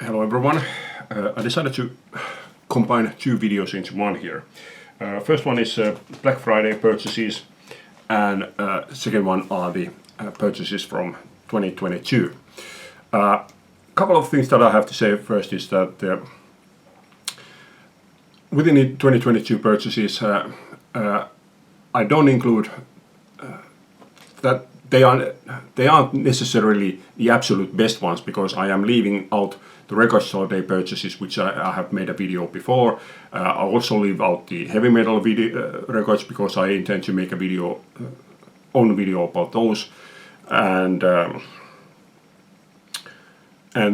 Hello everyone. I decided to combine two videos into one here. First one is Black Friday purchases, and second one are the purchases from 2022. Couple of things that I have to say first is that within the 2022 purchases, I don't include that they aren't necessarily the absolute best ones, because I am leaving out the record store day purchases, which I have made a video before. I also leave out the heavy metal records, because I intend to make a video, own video about those, and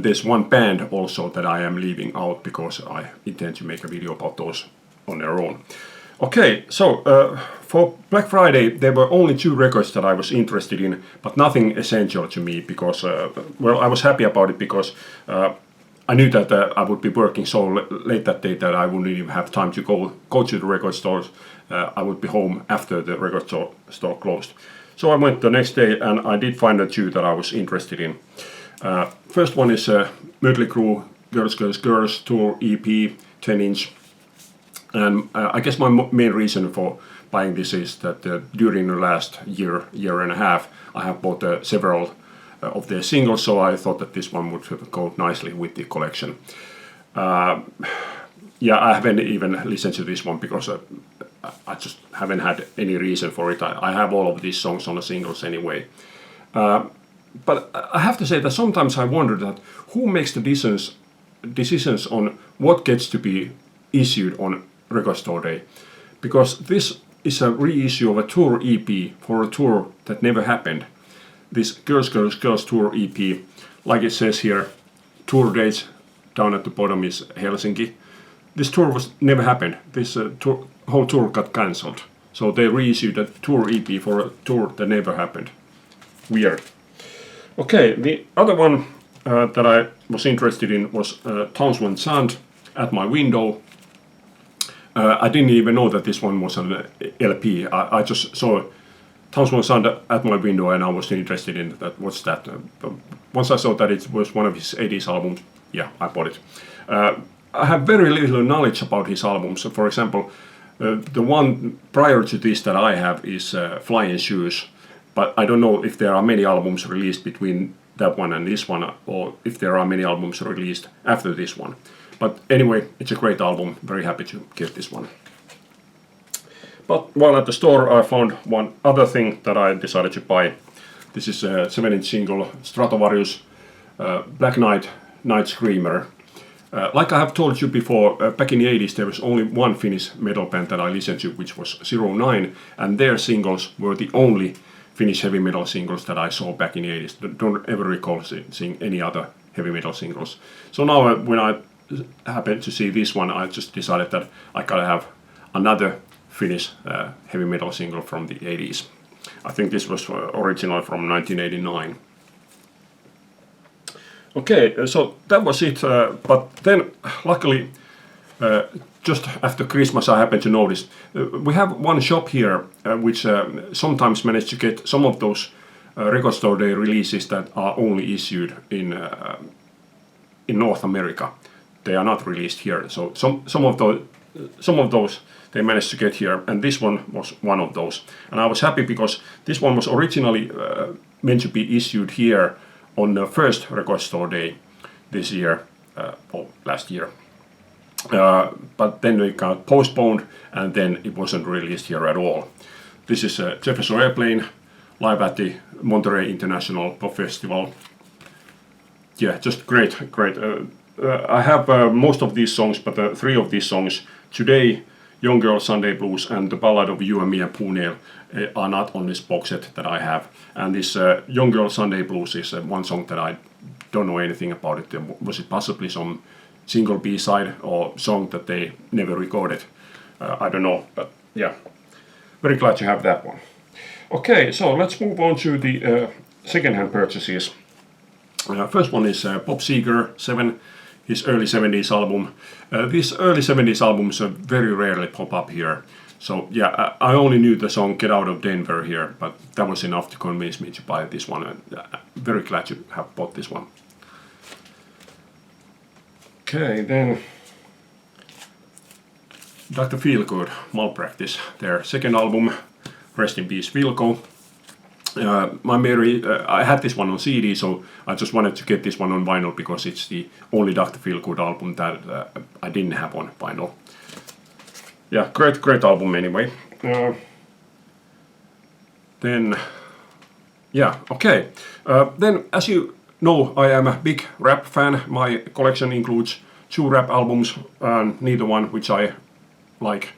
there's one band also that I am leaving out because I intend to make a video about those on their own. Okay, so for Black Friday there were only two records that I was interested in, but nothing essential to me, because well, I was happy about it because I knew that I would be working so late that day that I wouldn't even have time to go to the record stores. I would be home after the record store closed. So I went the next day and I did find the two that I was interested in. First one is Mötley Crüe Girls Girls Girls Tour EP 10-inch. And I guess my main reason for buying this is that during the last year and a half, I have bought several of their singles, so I thought that this one would go nicely with the collection. Yeah, I haven't even listened to this one because I just haven't had any reason for it. I have all of these songs on the singles anyway. But I have to say that sometimes I wonder that who makes the decisions on what gets to be issued on record store day, because this is a reissue of a tour EP for a tour that never happened. This Girls Girls Girls Tour EP, like it says here, tour dates down at the bottom is Helsinki. This tour was never happened. This whole tour got cancelled, so they reissued a tour EP for a tour that never happened. Weird. Okay, the other one that I was interested in was Townsend Sound At My Window. I didn't even know that this one was an LP. I just saw Townsend Sound At My Window and I was interested in that. What's that? Once I saw that it was one of his 80s albums, yeah, I bought it. I have very little knowledge about his albums. So for example, the one prior to this that I have is Flying Shoes, but I don't know if there are many albums released between that one and this one, or if there are many albums released after this one. But anyway, it's a great album, very happy to get this one. But while at the store I found one other thing that I decided to buy. This is a 7-inch single Stratovarius Black Night Screamer. Like I have told you before, back in the 80s there was only one Finnish metal band that I listened to, which was 09, and their singles were the only Finnish heavy metal singles that I saw back in the 80s. Don't ever recall seeing any other heavy metal singles. So now when I happened to see this one, I just decided that I gotta have another Finnish heavy metal single from the 80s. I think this was original from 1989. Okay, so that was it, but then luckily just after Christmas I happened to notice we have one shop here which sometimes managed to get some of those record store day releases that are only issued in North America. They are not released here, so some of those they managed to get here, and this one was one of those. And I was happy because this one was originally meant to be issued here on the first record store day this year, or last year. But then it got postponed, and then it wasn't released here at all. This is Jefferson Airplane live at the Monterey International Pop Festival. Yeah, just great. I have most of these songs, but three of these songs, Today, Young Girl Sunday Blues, and The Ballad of You and Me and Poonail, are not on this box set that I have. And this Young Girl Sunday Blues is one song that I don't know anything about it. Was it possibly some single B-side or song that they never recorded? I don't know, but yeah, very glad to have that one. Okay, so let's move on to the second-hand purchases. First one is Bob Seger 7, his early 70s album. These early 70s albums very rarely pop up here. So yeah, I only knew the song Get Out of Denver here, but that was enough to convince me to buy this one. Very glad to have bought this one. Okay, then Dr. Feelgood, Malpractice, their second album, rest in peace Wilco. I had this one on CD, so I just wanted to get this one on vinyl because it's the only Dr. Feelgood album that I didn't have on vinyl. Yeah, great album anyway. Then as you know, I am a big rap fan. My collection includes 2 rap albums, and neither one which I like.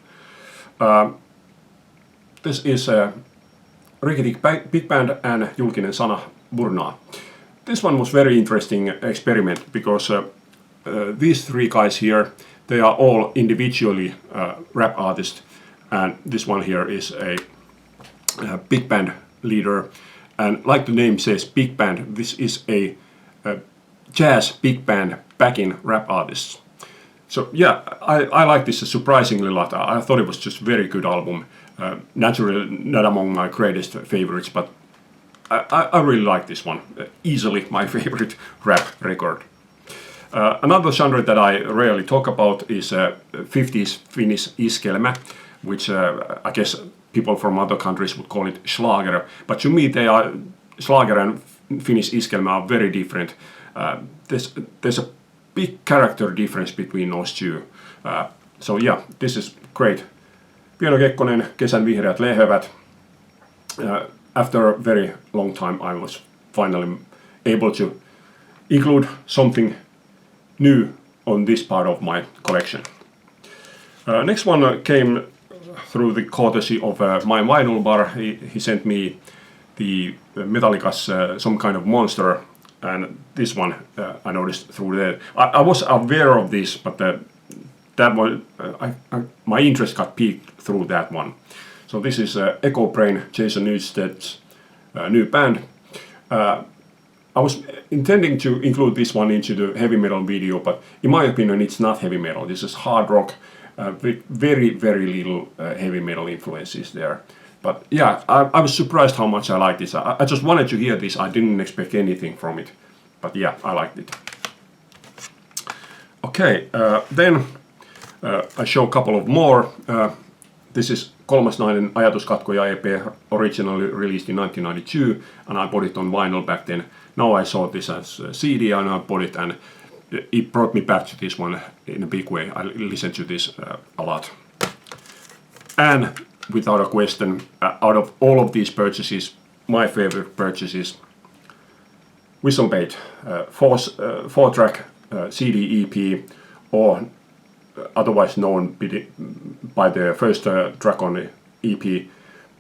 This is Rikitik Big Band and Julkinen Sana Burnaa. This one was very interesting experiment because these 3 guys here, they are all individually rap artists, and this one here is a big band leader. And like the name says, big band, this is a jazz big band backing rap artists. So yeah, I like this surprisingly a lot. I thought it was just a very good album. Naturally not among my greatest favorites, but I really like this one. Easily my favorite rap record. Another genre that I rarely talk about is 50s Finnish iskelmä, which I guess people from other countries would call it Schlager. But to me, Schlager and Finnish iskelmä are very different. There's a big character difference between those two. So yeah, this is great. Pieno Kekkonen, Kesän vihreät lehevät. After a very long time, I was finally able to include something new on this part of my collection. Next one came through the courtesy of my vinyl bar. He sent me the Metallica's Some Kind of Monster, and this one I noticed through there. I was aware of this, but that one, my interest got piqued through that one. So this is Echo Brain, Jason Newsted's new band. I was intending to include this one into the heavy metal video, but in my opinion it's not heavy metal. This is hard rock with very little heavy metal influences there. But yeah, I was surprised how much I liked this. I just wanted to hear this. I didn't expect anything from it. But yeah, I liked it. Okay, then I show a couple of more. This is Kolmas Nainen Ajatuskatkoja EP, originally released in 1992, and I bought it on vinyl back then. Now I saw this as a CD and I bought it, and it brought me back to this one in a big way. I listened to this a lot. And without a question, out of all of these purchases, my favorite purchases, Whistlebait, 4-track CD EP, or otherwise known by the first track on the EP,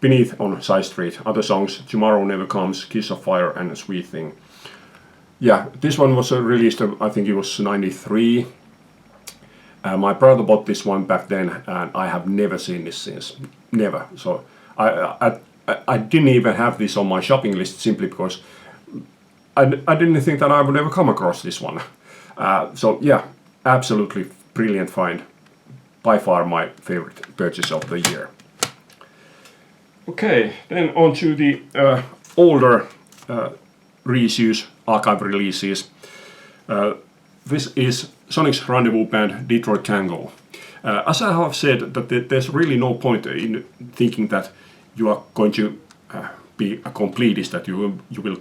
Beneath on Side Street. Other songs, Tomorrow Never Comes, Kiss of Fire, and Sweet Thing. Yeah, this one was released, I think it was 93. My brother bought this one back then, and I have never seen this since. Never. So I didn't even have this on my shopping list simply because I didn't think that I would ever come across this one. So yeah, absolutely brilliant find. By far my favorite purchase of the year. Okay, then on to the older reissues, archive releases. This is Sonic's Rendezvous Band, Detroit Tango. As I have said, that there's really no point in thinking that you are going to be a completist, that you will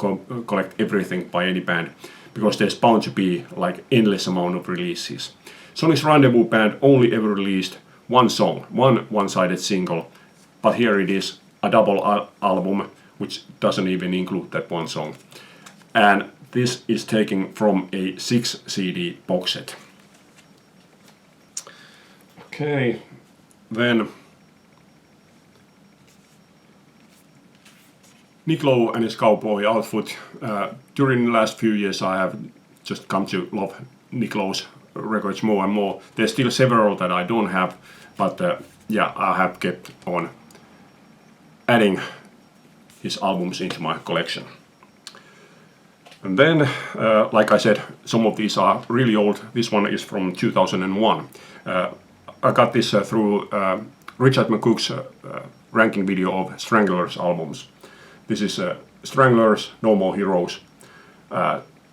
collect everything by any band, because there's bound to be like endless amount of releases. Sonic's Rendezvous Band only ever released one song, one-sided single, but here it is, a double album, which doesn't even include that one song. And this is taken from a 6 CD box set. Okay, then Nick Lowe and his cowboy outfit. During the last few years I have just come to love Nick Lowe's records more and more. There's still several that I don't have, but yeah, I have kept on adding his albums into my collection. And then, like I said, some of these are really old. This one is from 2001. I got this through Richard McCook's ranking video of Stranglers albums. This is Stranglers, No More Heroes.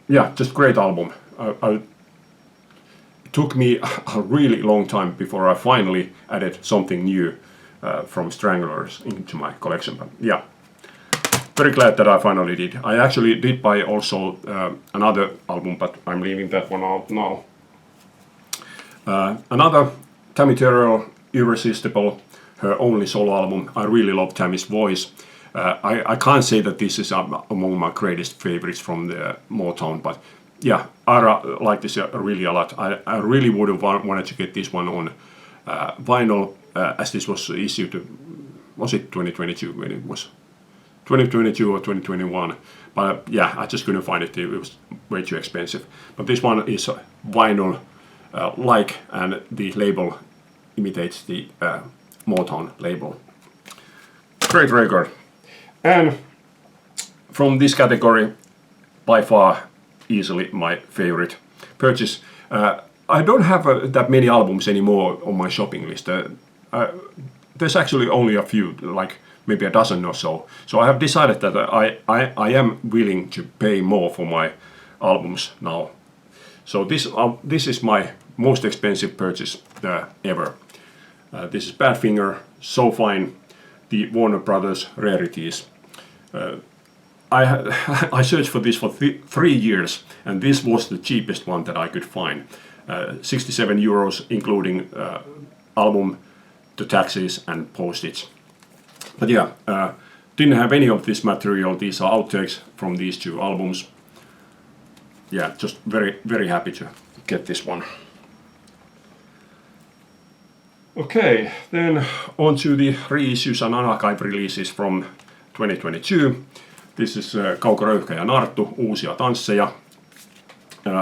Yeah, just great album. I took me a really long time before I finally added something new from Stranglers into my collection. But yeah, very glad that I finally did. I actually did buy also another album, but I'm leaving that one out now. Another Tammy Terrell, Irresistible, her only solo album. I really love Tammy's voice. I can't say that this is among my greatest favorites from the Motown, but yeah, I like this really a lot. I really would have wanted to get this one on vinyl, as this was issued, was it 2022 when it was? 2022 or 2021, but yeah, I just couldn't find it. It was way too expensive. But this one is vinyl like, and the label imitates the Motown label. Great record. And from this category, by far, easily my favorite purchase. I don't have that many albums anymore on my shopping list. There's actually only a few, like maybe a dozen or so. So I have decided that I am willing to pay more for my albums now. So this is my most expensive purchase ever. This is Badfinger, So Fine, the Warner Brothers Rarities. I searched for this for 3 years, and this was the cheapest one that I could find. 67 euros, including album, the taxes and postage. But yeah, didn't have any of this material. These are outtakes from these two albums. Yeah, just very, very happy to get this one. Okay, then on to the reissues and archive releases from 2022. This is Kauko Röyhkä ja Narttu, Uusia tansseja.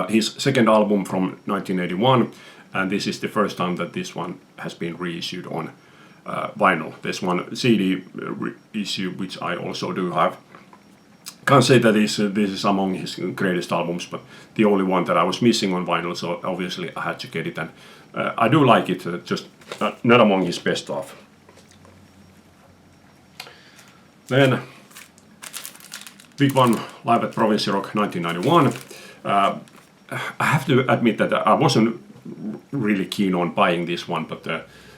His second album from 1981, and this is the first time that this one has been reissued on vinyl. There's one CD issue which I also do have. Can't say that this is among his greatest albums, but the only one that I was missing on vinyl, so obviously I had to get it, and I do like it, just not among his best of. Then big one, live at Province Rock 1991. I have to admit that I wasn't really keen on buying this one, but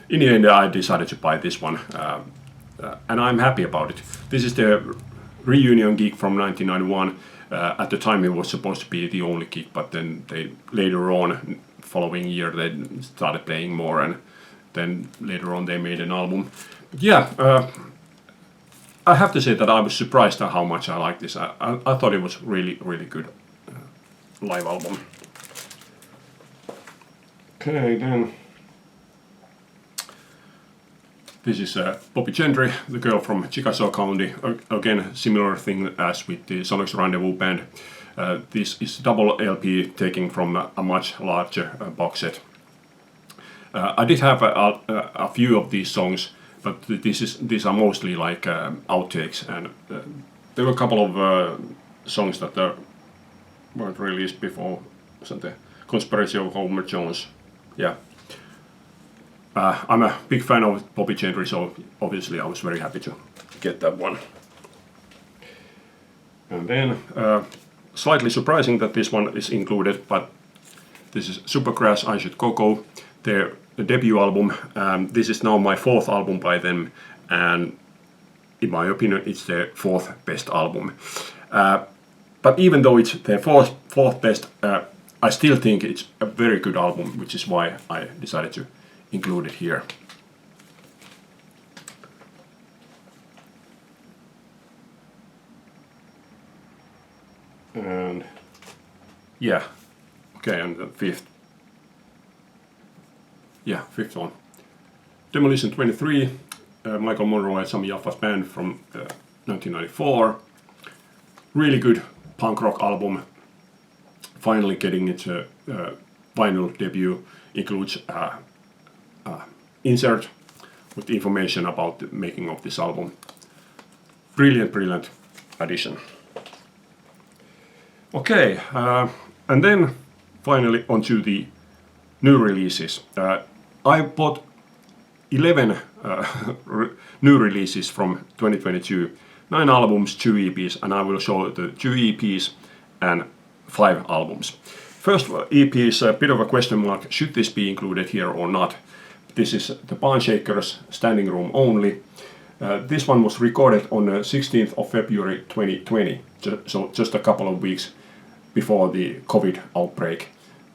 in the end I decided to buy this one, and I'm happy about it. This is the reunion gig from 1991. At the time it was supposed to be the only gig, but then they later on, following year, they started playing more, and then later on they made an album. But yeah, I have to say that I was surprised at how much I liked this. I thought it was really, really good live album. Okay, then this is Bobby Gentry, the girl from Chickasaw County. Again, similar thing as with the Sonics Rendezvous band. This is double LP taken from a much larger box set. I did have a few of these songs, but these are mostly like outtakes, and there were a couple of songs that weren't released before. Wasn't the Conspiracy of Homer Jones? Yeah. I'm a big fan of Bobby Gentry, so obviously I was very happy to get that one. And then, slightly surprising that this one is included, but this is Supergrass, I Should Coco, their debut album. This is now my 4th album by them, and in my opinion it's their 4th best album. But even though it's their fourth best, I still think it's a very good album, which is why I decided to include it here. And yeah, okay, and the fifth one, Demolition 23, Michael Monroe and Sami Jaffa's band from 1994. Really good punk rock album. Finally getting its vinyl debut. Includes insert with information about the making of this album. Brilliant addition. Okay, and then finally onto the new releases. I bought 11 new releases from 2022, 9 albums, 2 EPs, and I will show the 2 EPs and 5 albums. first EP is a bit of a question mark. Should this be included here or not? This is the Barn Shakers Standing Room Only. This one was recorded on the 16th of February 2020, so just a couple of weeks before the COVID outbreak.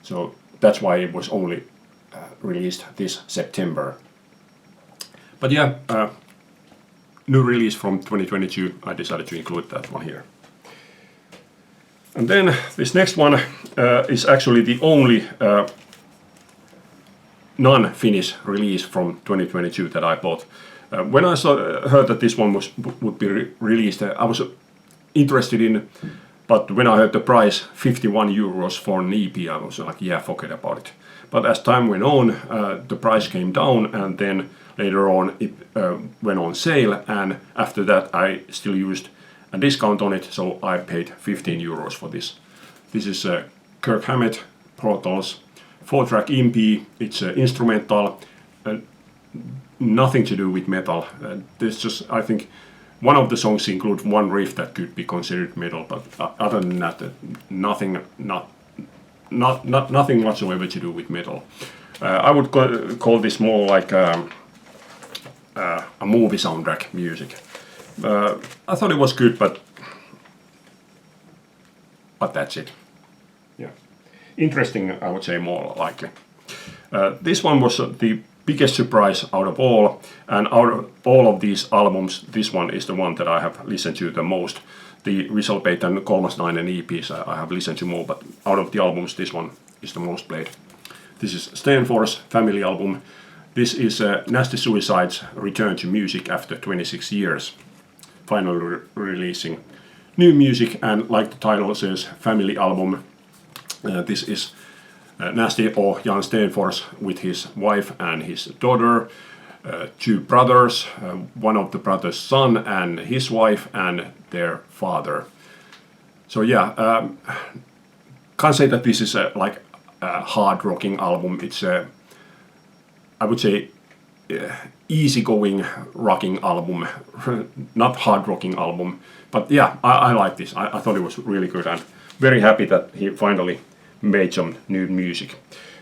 So that's why it was only released this September. But yeah, new release from 2022, I decided to include that one here. And then this next one is actually the only non-Finnish release from 2022 that I bought. When I heard that this one would be released, I was interested in, but when I heard the price, 51 euros for an EP, I was like, yeah, forget about it. But as time went on, the price came down, and then later on it went on sale, and after that I still used a discount on it, so I paid 15 euros for this. This is Kirk Hammett Pro Tools 4-track EP. It's instrumental, nothing to do with metal. There's just, I think, one of the songs include one riff that could be considered metal, but other than that, nothing whatsoever to do with metal. I would call this more like a movie soundtrack music. I thought it was good, but that's it. Yeah, interesting, I would say, more likely. This one was the biggest surprise out of all, and out of all of these albums, this one is the one that I have listened to the most. The Risalpeit and Kolmas Nainen EPs I have listened to more, but out of the albums, this one is the most played. This is Stenfors family album. This is Nasty Suicide's return to music after 26 years. Finally releasing new music, and like the title says, family album. This is Nasty or Jan Stenfors with his wife and his daughter, two brothers, one of the brothers' son and his wife and their father. So yeah, can't say that this is like a hard rocking album. It's I would say easygoing rocking album, not hard rocking album. But yeah, I like this. I thought it was really good, and very happy that he finally made some new music.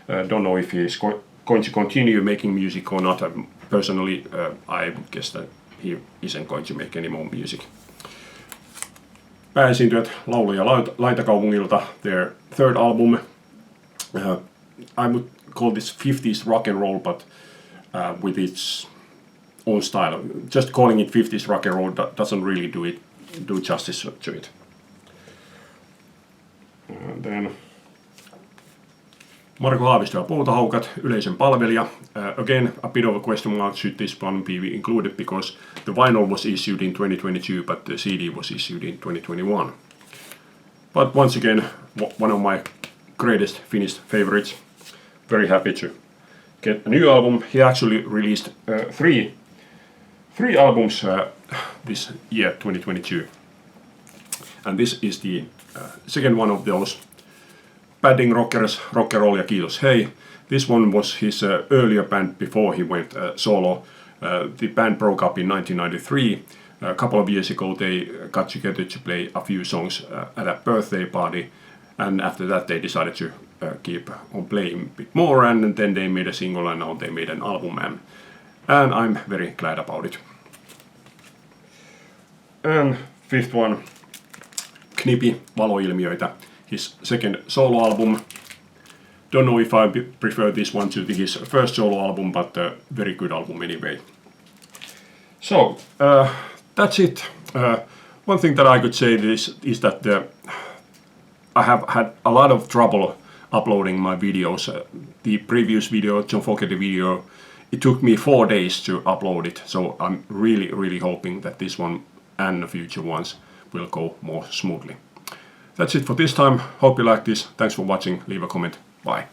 Don't know if he's going to continue making music or not. Personally, I would guess that he isn't going to make any more music. Pääesiintyjät Lauluja Laitakaupungilta, their third album. I would call this 50s rock and roll, but with its own style. Just calling it 50s rock and roll doesn't really do justice to it. And then Marko Haavisto ja Puutahaukat, yleisön palvelija. Again, a bit of a question mark, should this one be included, because the vinyl was issued in 2022, but the CD was issued in 2021. But once again, one of my greatest Finnish favorites. Very happy to get a new album. He actually released three albums this year, 2022. And this is the second one of those. Padding Rockers, Rock'n'Roll ja Kiitos Hei. This one was his earlier band before he went solo. The band broke up in 1993. A couple of years ago they got together to play a few songs at a birthday party, and after that they decided to keep on playing a bit more, and then they made a single, and now they made an album, and I'm very glad about it. And fifth one, Knipi, Valoilmiöitä, his second solo album. Don't know if I prefer this one to his first solo album, but a very good album anyway. So that's it. One thing that I could say is that I have had a lot of trouble uploading my videos. The previous video, John Fogerty video, it took me 4 days to upload it. So I'm really hoping that this one and the future ones will go more smoothly. That's it for this time. Hope you like this. Thanks for watching. Leave a comment. Bye.